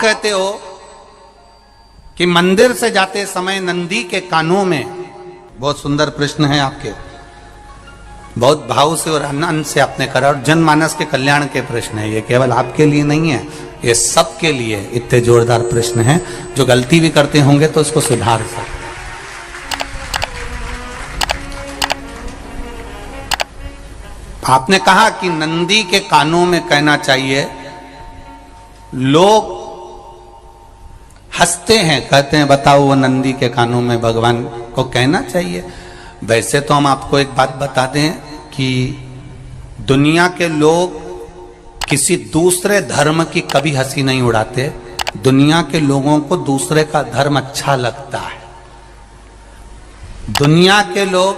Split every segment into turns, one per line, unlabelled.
कहते हो कि मंदिर से जाते समय नंदी के कानों में, बहुत सुंदर प्रश्न है आपके, बहुत भाव से और आनंद से आपने करा, और जनमानस के कल्याण के प्रश्न है ये, केवल आपके लिए नहीं है, ये सबके लिए इतने जोरदार प्रश्न हैं। जो गलती भी करते होंगे तो उसको सुधार सकते। आपने कहा कि नंदी के कानों में कहना चाहिए, लोग हंसते हैं, कहते हैं बताओ वो नंदी के कानों में भगवान को कहना चाहिए। वैसे तो हम आपको एक बात बता दें कि दुनिया के लोग किसी दूसरे धर्म की कभी हंसी नहीं उड़ाते। दुनिया के लोगों को दूसरे का धर्म अच्छा लगता है। दुनिया के लोग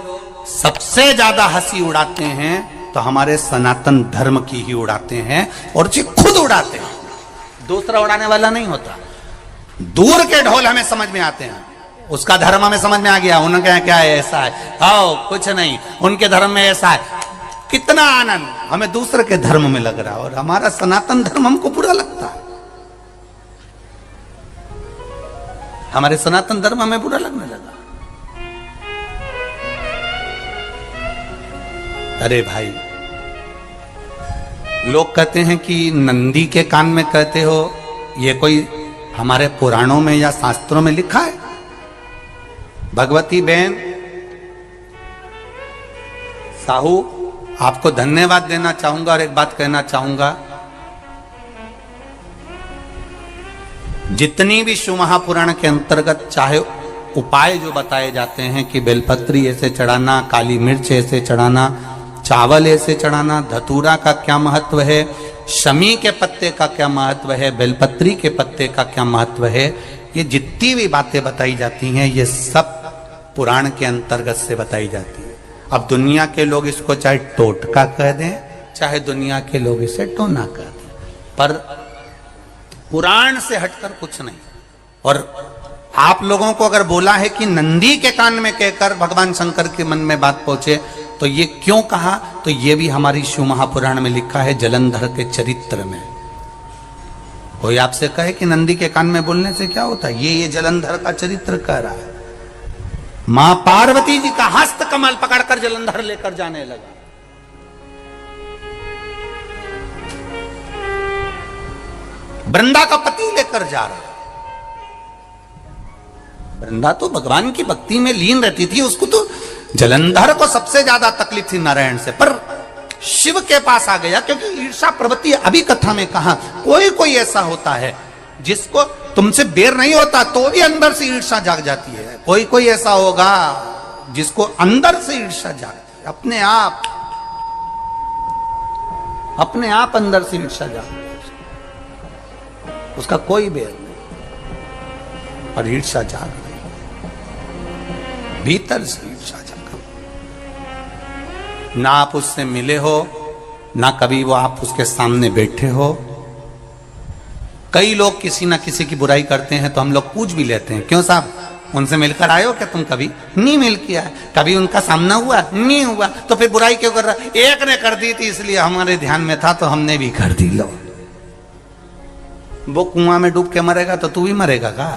सबसे ज्यादा हंसी उड़ाते हैं तो हमारे सनातन धर्म की ही उड़ाते हैं, और जी खुद उड़ाते हैं, दूसरा उड़ाने वाला नहीं होता। दूर के ढोल हमें समझ में आते हैं, उसका धर्म हमें समझ में आ गया, उनका क्या है, ऐसा है, आओ कुछ नहीं, उनके धर्म में ऐसा है, कितना आनंद हमें दूसरे के धर्म में लग रहा है, और हमारा सनातन धर्म हमको बुरा लगता है। हमारे सनातन धर्म हमें बुरा लगने लगा। अरे भाई, लोग कहते हैं कि नंदी के कान में कहते हो, ये कोई हमारे पुराणों में या शास्त्रों में लिखा है? भगवती बहन साहू, आपको धन्यवाद देना चाहूंगा और एक बात कहना चाहूंगा, जितनी भी शिव महापुराण के अंतर्गत चाहे उपाय जो बताए जाते हैं कि बेलपत्री ऐसे चढ़ाना, काली मिर्च ऐसे चढ़ाना, चावल ऐसे चढ़ाना, धतूरा का क्या महत्व है, शमी के पत्ते का क्या महत्व है, बेलपत्री के पत्ते का क्या महत्व है, ये जितनी भी बातें बताई जाती हैं ये सब पुराण के अंतर्गत से बताई जाती है। अब दुनिया के लोग इसको चाहे टोटका कह दें, चाहे दुनिया के लोग इसे टोना कह दें, पर पुराण से हटकर कुछ नहीं। और आप लोगों को अगर बोला है कि नंदी के कान में कहकर भगवान शंकर के मन में बात पहुंचे, तो ये क्यों कहा, तो ये भी हमारी शिव महापुराण में लिखा है, जलंधर के चरित्र में। कोई आपसे कहे कि नंदी के कान में बोलने से क्या होता है, ये जलंधर का चरित्र कह रहा है। मां पार्वती जी का हस्त कमल पकड़कर जलंधर लेकर जाने लगा। वृंदा का पति लेकर जा रहा। वृंदा तो भगवान की भक्ति में लीन रहती थी, उसको तो जलंधर को सबसे ज्यादा तकलीफ थी नारायण से, पर शिव के पास आ गया, क्योंकि ईर्षा प्रवृत्ति अभी कथा में कहा, कोई कोई ऐसा होता है जिसको तुमसे बेर नहीं होता तो भी अंदर से ईर्षा जाग जाती है। कोई कोई ऐसा होगा जिसको अंदर से ईर्षा जागती है, अपने आप अंदर से ईर्षा जागती है, उसका कोई बेर नहीं, और ईर्षा जाग रही, भीतर से ईर्षा जाग। ना आप उससे मिले हो, ना कभी वो आप उसके सामने बैठे हो। कई लोग किसी ना किसी की बुराई करते हैं तो हम लोग पूछ भी लेते हैं, क्यों साहब उनसे मिलकर आए हो क्या तुम? कभी नहीं मिल किया, कभी उनका सामना हुआ नहीं हुआ, तो फिर बुराई क्यों कर रहा? एक ने कर दी थी इसलिए हमारे ध्यान में था तो हमने भी कर दी। लो, वो कुआं में डूब के मरेगा तो तू भी मरेगा का?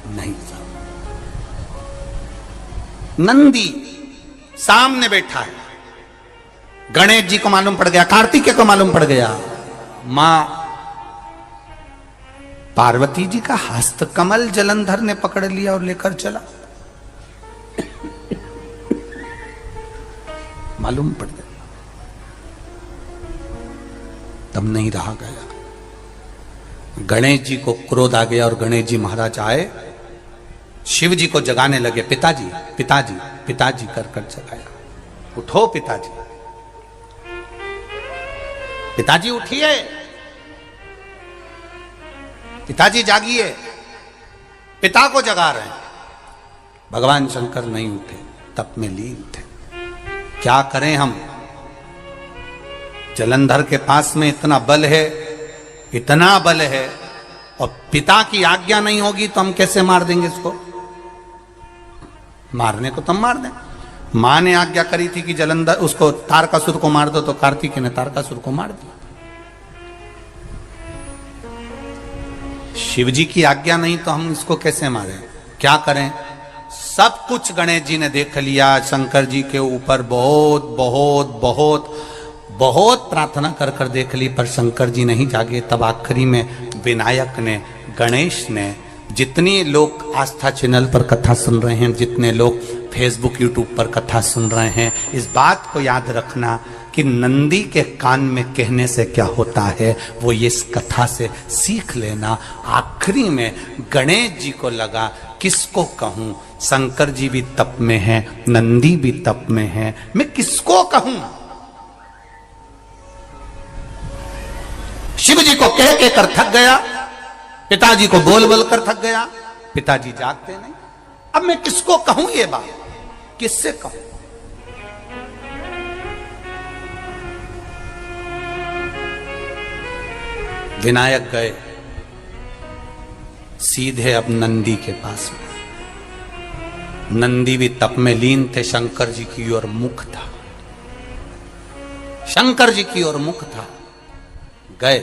नहीं साहब। नंदी सामने बैठा है, गणेश जी को मालूम पड़ गया, कार्तिकेय को मालूम पड़ गया, मां पार्वती जी का हस्त कमल जलंधर ने पकड़ लिया और लेकर चला। मालूम पड़ गया, तब नहीं रहा गया। गणेश जी को क्रोध आ गया और गणेश जी महाराज आए, शिव जी को जगाने लगे, पिताजी पिताजी पिताजी कर कर जगाया, उठो पिताजी, पिताजी उठिए, पिताजी जागिए, पिता को जगा रहे हैं। भगवान शंकर नहीं उठे, तप में लीन थे। क्या करें हम? जलंधर के पास में इतना बल है, इतना बल है, और पिता की आज्ञा नहीं होगी तो हम कैसे मार देंगे इसको? मारने को तो मार दें। मां ने आज्ञा करी थी कि जलंधर उसको तारकासुर को मार दो, तो कार्तिकेय ने तारकासुर को मार दिया। शिव जी की आज्ञा नहीं तो हम इसको कैसे मारें? क्या करें? सब कुछ गणेश जी ने देख लिया, शंकर जी के ऊपर बहुत बहुत बहुत बहुत प्रार्थना कर कर देख ली, पर शंकर जी नहीं जागे। तब आखिरी में विनायक ने, गणेश ने, जितने लोग आस्था चैनल पर कथा सुन रहे हैं, जितने लोग फेसबुक यूट्यूब पर कथा सुन रहे हैं, इस बात को याद रखना कि नंदी के कान में कहने से क्या होता है वो ये इस कथा से सीख लेना। आखिरी में गणेश जी को लगा किसको कहूं, शंकर जी भी तप में है, नंदी भी तप में है, मैं किसको कहूं? शिव जी को कह के कर थक गया, पिताजी को बोल बोल कर थक गया, पिताजी जागते नहीं। अब मैं किसको कहूं ये बात, किससे कहूं? विनायक गए सीधे अब नंदी के पास में। नंदी भी तप में लीन थे, शंकर जी की ओर मुख था, शंकर जी की ओर मुख था। गए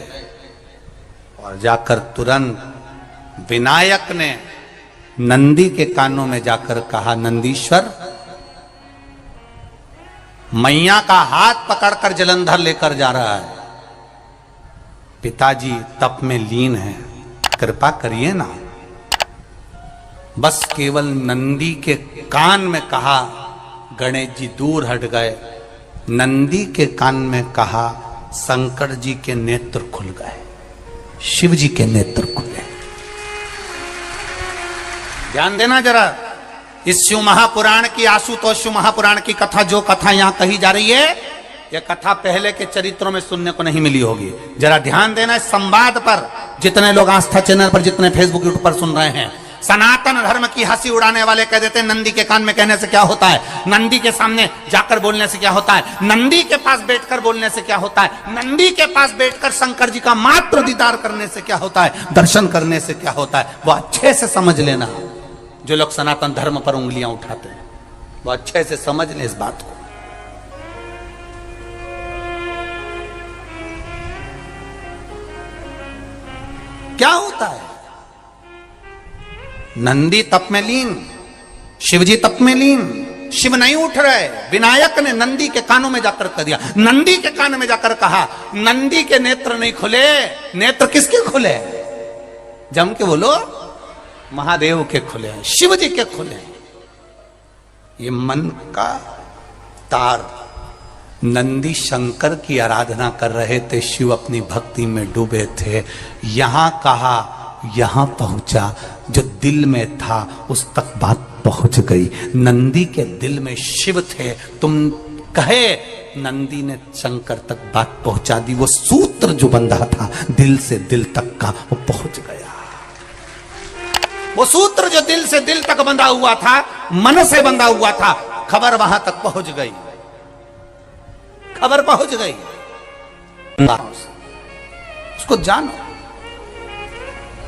और जाकर तुरंत विनायक ने नंदी के कानों में जाकर कहा, नंदीश्वर, मैया का हाथ पकड़कर जलंधर लेकर जा रहा है, पिताजी तप में लीन है, कृपा करिए ना। बस केवल नंदी के कान में कहा, गणेश जी दूर हट गए। नंदी के कान में कहा, शंकर जी के नेत्र खुल गए, शिव जी के नेत्र खुले। ध्यान देना जरा, इस शिव महापुराण की, आशुतोष शिव महापुराण की कथा, जो कथा यहां कही जा रही है, यह कथा पहले के चरित्रों में सुनने को नहीं मिली होगी। जरा ध्यान देना इस संवाद पर, जितने लोग आस्था चैनल पर, जितने फेसबुक यूट्यूब पर सुन रहे हैं। सनातन धर्म की हंसी उड़ाने वाले कह देते हैं नंदी के कान में कहने से क्या होता है, नंदी के सामने जाकर बोलने से क्या होता है, नंदी के पास बैठकर बोलने से क्या होता है, नंदी के पास बैठकर शंकर जी का मात्र दीदार करने से क्या होता है, दर्शन करने से क्या होता है। वो अच्छे से समझ लेना, जो लोग सनातन धर्म पर उंगलियां उठाते हैं, वो अच्छे से समझ ले इस बात को। क्या होता है? नंदी तप में लीन, शिवजी तप में लीन, शिव नहीं उठ रहे। विनायक ने नंदी के कानों में जाकर कह दिया, नंदी के कान में जाकर कहा, नंदी के नेत्र नहीं खुले। नेत्र किसके खुले? जम के बोलो, महादेव के खुले हैं, शिव जी के खुले हैं। ये मन का तार। नंदी शंकर की आराधना कर रहे थे, शिव अपनी भक्ति में डूबे थे। यहां कहा, यहां पहुंचा, जो दिल में था उस तक बात पहुंच गई। नंदी के दिल में शिव थे, तुम कहे, नंदी ने शंकर तक बात पहुंचा दी। वो सूत्र जो बंधा था दिल से दिल तक का, वो पहुंच गया। वो सूत्र जो दिल से दिल तक बंधा हुआ था, मन से बंधा हुआ था, खबर वहां तक पहुंच गई, खबर पहुंच गई। उसको जानो,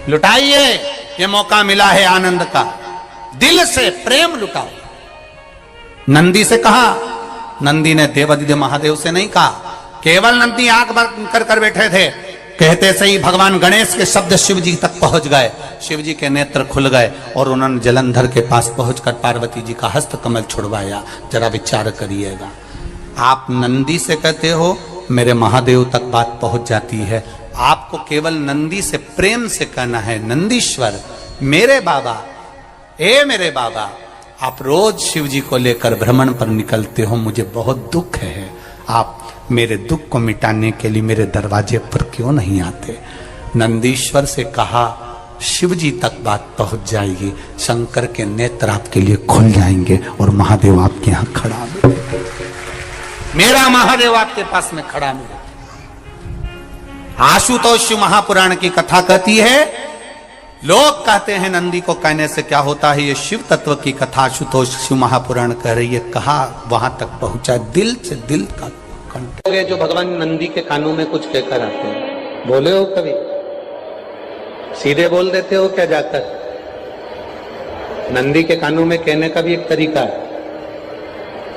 लुटाइए, ये मौका मिला है आनंद का, दिल से प्रेम लुटाओ। नंदी से कहा, नंदी ने देवादिदेव महादेव से नहीं कहा। केवल नंदी आंख बंद कर कर बैठे थे, कहते से ही भगवान गणेश के शब्द शिव जी तक पहुंच गए। शिव जी के नेत्र खुल गए और उन्होंने जलंधर के पास पहुंचकर पार्वती जी का हस्त कमल छुड़वाया। जरा विचार करिएगा, आप नंदी से कहते हो मेरे महादेव तक बात पहुंच जाती है। आपको केवल नंदी से प्रेम से कहना है, नंदीश्वर मेरे बाबा, ए मेरे बाबा, आप रोज शिव जी को लेकर भ्रमण पर निकलते हो, मुझे बहुत दुख है, आप मेरे दुख को मिटाने के लिए मेरे दरवाजे पर क्यों नहीं आते? नंदीश्वर से कहा, शिव जी तक बात पहुंच जाएगी, शंकर के नेत्र आपके लिए खुल जाएंगे और महादेव आपके यहां खड़ा मिलेगा, मेरा महादेव आपके पास में खड़ा मिलेगा। आशुतोष शिव महापुराण की कथा कहती है, लोग कहते हैं नंदी को कहने से क्या होता है, ये शिव तत्व की कथा आशुतोष शिव महापुराण कह रही है। कहा वहां तक पहुंचा, दिल से दिल का कंठ। जो भगवान नंदी के कानों में कुछ कहकर आते हैं, बोले हो कभी? सीधे बोल देते हो क्या जाकर? नंदी के कानों में कहने का भी एक तरीका है।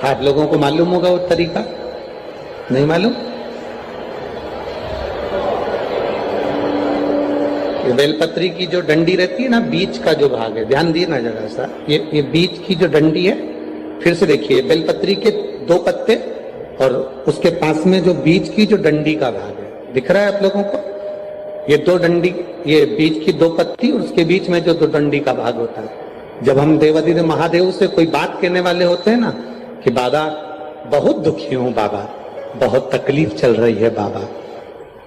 आप लोगों को मालूम होगा वो तरीका? नहीं मालूम? ये बेलपत्री की जो डंडी रहती है ना, बीच का जो भाग है, ध्यान दिए ना जरा सा, ये बीच की जो डंडी है, फिर से देखिए, बेलपत्री के 2 पत्ते और उसके पास में जो बीच की जो डंडी का भाग है, दिख रहा है आप लोगों को? ये 2 डंडी, ये बीच की 2 पत्ती और उसके बीच में जो 2 डंडी का भाग होता है। जब हम देवाधिदेव महादेव से कोई बात कहने वाले होते हैं ना कि बाबा बहुत दुखी हूं, बाबा बहुत तकलीफ चल रही है, बाबा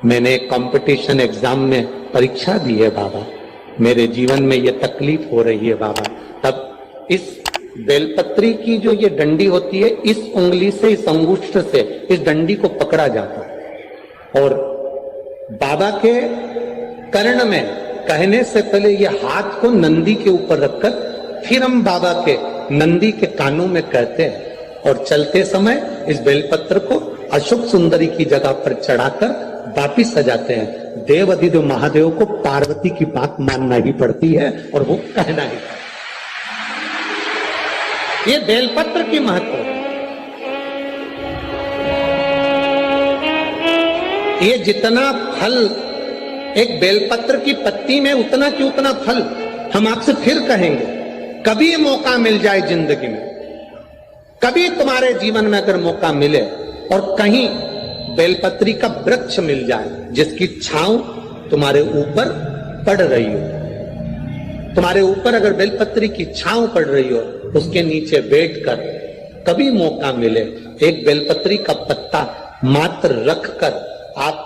मैंने एक कंपटीशन एग्जाम में परीक्षा दी है, बाबा मेरे जीवन में ये तकलीफ हो रही है, बाबा, तब इस बेलपत्री की जो ये डंडी होती है, इस उंगली से, इस अंगुष्ठ से इस डंडी को पकड़ा जाता है और बाबा के कर्ण में कहने से पहले ये हाथ को नंदी के ऊपर रखकर फिर हम बाबा के नंदी के कानों में कहते हैं और चलते समय इस बेलपत्र को अशोक सुंदरी की जगह पर चढ़ाकर वापिस सजाते हैं। देव अधिदेव महादेव को पार्वती की बात मानना ही पड़ती है और वो कहना ही पड़ता है। ये बेलपत्र की महत्व, ये जितना फल एक बेलपत्र की पत्ती में उतना की उतना फल, हम आपसे फिर कहेंगे, कभी मौका मिल जाए जिंदगी में, कभी तुम्हारे जीवन में अगर मौका मिले और कहीं बेलपत्री का वृक्ष मिल जाए जिसकी छांव तुम्हारे ऊपर पड़ रही हो, तुम्हारे ऊपर अगर बेलपत्री की छांव पड़ रही हो, उसके नीचे बैठकर कभी मौका मिले, एक बेलपत्री का पत्ता मात्र रखकर आप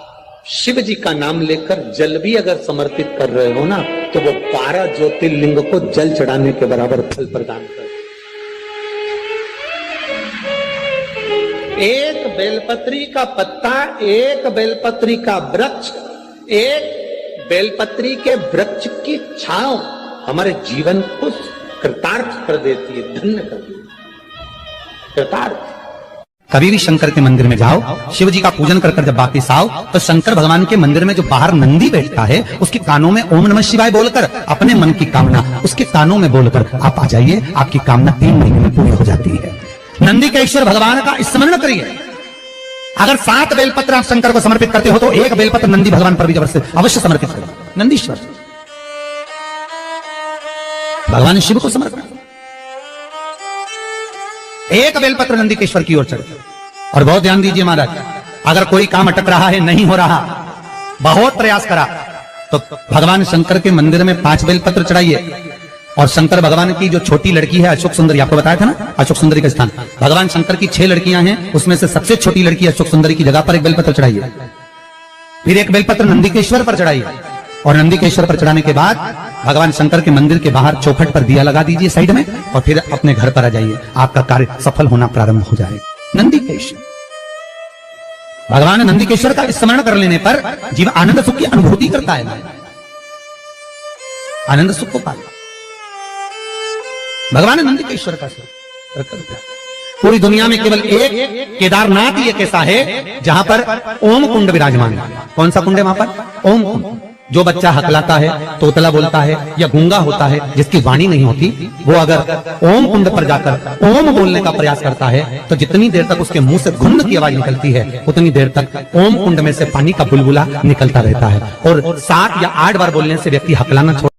शिव जी का नाम लेकर जल भी अगर समर्पित कर रहे हो ना, तो वो 12 ज्योतिर्लिंग को जल चढ़ाने के बराबर फल प्रदान कर। एक बेलपत्री का पत्ता, एक बेलपत्री का वृक्ष, एक बेलपत्री के वृक्ष की छांव हमारे जीवन को कृतार्थ कर देती है, धन्य कर देती है, कृतार्थ।
कभी भी शंकर के मंदिर में जाओ, शिव जी का पूजन कर जब वापिस आओ, तो शंकर भगवान के मंदिर में जो बाहर नंदी बैठता है, उसके कानों में ओम नमः शिवाय बोलकर अपने मन की कामना उसके कानों में बोलकर आप आ जाइए, आपकी कामना 3 महीने में पूरी हो जाती है। नंदी के ईश्वर भगवान का स्मरण करिए। अगर 7 बेलपत्र आप शंकर को समर्पित करते हो तो 1 बेलपत्र नंदी भगवान पर भी अवश्य समर्पित करें। नंदीश्वर भगवान शिव को समर्पित, 1 बेलपत्र नंदी के ईश्वर की ओर चढ़े। और बहुत ध्यान दीजिए महाराज, अगर कोई काम अटक रहा है, नहीं हो रहा, बहुत प्रयास करा, तो भगवान शंकर के मंदिर में 5 बेलपत्र चढ़ाइए। और शंकर भगवान की जो छोटी लड़की है अशोक सुंदरी, आपको बताया था ना अशोक सुंदरी का स्थान, भगवान शंकर की 6 लड़कियां हैं, उसमें से सबसे छोटी लड़की अशोक सुंदरी की जगह पर 1 बेलपत्र चढ़ाइए। फिर 1 बेलपत्र नंदीकेश्वर पर चढ़ाइए और नंदीकेश्वर पर चढ़ाने के बाद भगवान शंकर के मंदिर के बाहर चौखट पर दिया लगा दीजिए साइड में, और फिर अपने घर पर आ जाइए, आपका कार्य सफल होना प्रारंभ हो जाएगा। नंदीकेश्वर भगवान नंदीकेश्वर का स्मरण कर लेने पर जीव आनंद सुख की अनुभूति करता है, आनंद सुख को पाता। भगवान नंदीकेश्वर का पूरी दुनिया में केवल एक केदारनाथ ही एक ऐसा है जहां पर ओम कुंड विराजमान है। कौन सा कुंड है वहां पर? ओम कुंड। जो बच्चा हकलाता है, तोतला बोलता है या गूंगा होता है, जिसकी वाणी नहीं होती, वो अगर ओम कुंड पर जाकर ओम बोलने का प्रयास करता है तो जितनी देर तक उसके मुंह से घुंड की आवाज निकलती है, उतनी देर तक ओम कुंड में से पानी का बुलबुला निकलता रहता है। और 7 या 8 बार बोलने से व्यक्ति हकलाना छोड़